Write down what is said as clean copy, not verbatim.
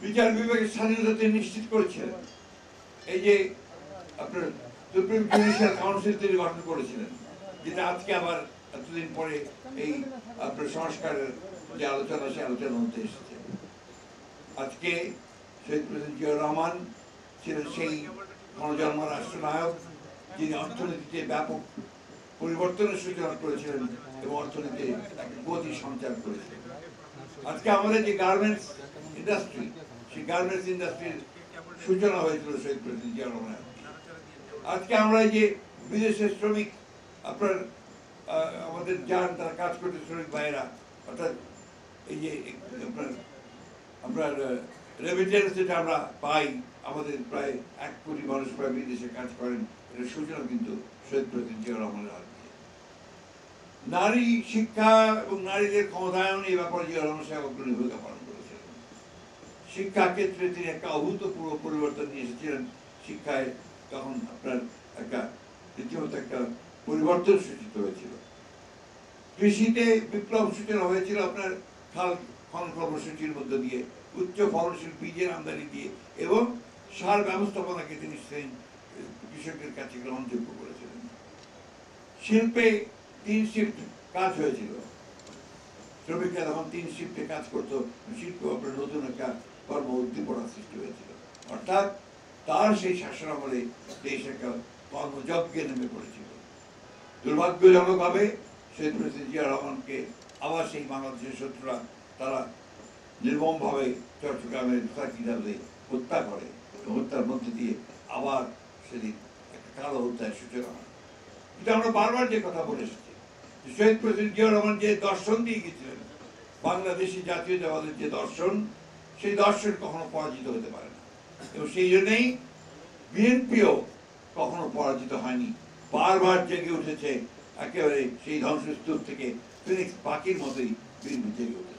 বিচার বিভাগের স্বাধীনতা নিশ্চিত করেছিলেন। এই যে আপনার সুপ্রিম জুডিশিয়াল কাউন্সিল তিনি গঠন করেছিলেন, যেটা আজকে আবার এতদিন পরে এই আপনার সংস্কারের যে আলোচনা, সে আলোচনা হতে এসেছে। আজকে শহীদ প্রেসিডেন্ট জিয়াউর রহমান ছিলেন সেই গণজন্ম রাষ্ট্রনায়ক, যিনি অর্থনীতিতে ব্যাপক পরিবর্তনের সূচনা করেছিলেন এবং অর্থনীতিতে গতি সঞ্চার করেছিলেন। আজকে আমাদের যে গার্মেন্টস ইন্ডাস্ট্রি, সেই গার্মেন্টস ইন্ডাস্ট্রির সূচনা হয়েছিল শহীদ প্রেসিডেন্ট জিয়াউর রহমানের। আজকে আমরা এই যে বিদেশের শ্রমিক আপনার আমাদের যান, তারা কাজ করতে শ্রমিক ভাইয়েরা, অর্থাৎ এই যে আপনার রেমিটেন্স যেটা আমরা পাই, আমাদের প্রায় 1 কোটি মানুষ প্রায় বিদেশে কাজ করেন, এটার সূচনা কিন্তু শহীদ প্রেসিডেন্ট জিয়াউর রহমানের হাত দিয়ে। নারী শিক্ষা এবং নারীদের ক্ষমতায়ন, এই ব্যাপারে জিয়াউর রহমান সাহেব অগ্রণী ভূমিকা পালন করেছিলেন। শিক্ষা ক্ষেত্রে তিনি একটা অভূতপূর্ব পরিবর্তন নিয়ে এসেছিলেন। শিক্ষায় তখন আপনার একটা রীতিমতো একটা পরিবর্তন সূচিত হয়েছিল। কৃষিতে বিপ্লব সূচনা হয়েছিল আপনার খাল খনন কর্মসূচির মধ্য দিয়ে, উচ্চ ফলনশীল বীজের আমদানি দিয়ে, এবং সার ব্যবস্থাপনাকে তিনি কৃষকের কাছে গ্রহণযোগ্য করেছিলেন। শিল্পে 3 শিফট কাজ হয়েছিল, শ্রমিকরা তখন 3 শিফটে কাজ করতো, শিল্প আপনার নতুন একটা কর্ম উদ্দীপনার সৃষ্টি হয়েছিল। অর্থাৎ তার সেই শাসন আমলে দেশ একটা কর্মযজ্ঞে নেমে পড়েছিল। দুর্ভাগ্যজনকভাবে শহীদ প্রেসিডেন্ট জিয়াউর রহমানকে আবার সেই বাংলাদেশের শত্রুরা তারা নির্মমভাবে চট্টগ্রামের সাকিদালে হত্যা করে। হত্যার মধ্যে দিয়ে আবার সেদিন একটা কালো হত্যার সূচনা হয়। কিন্তু আমরা বারবার যে কথা বলে এসেছি, শহীদ প্রেসিডেন্ট জিয়াউর রহমান যে দর্শন দিয়ে গেছিলেন, বাংলাদেশি জাতীয়তাবাদের যে দর্শন, সেই দর্শন কখনো পরাজিত হতে পারে না। এবং সেই জন্যই বিএনপিও কখনো পরাজিত হয়নি, বারবার জেগে উঠেছে, একেবারে সেই ধ্বংসস্তূপ থেকে ফিনিক্স পাখির মতোই বিএনপি জেগে উঠেছে।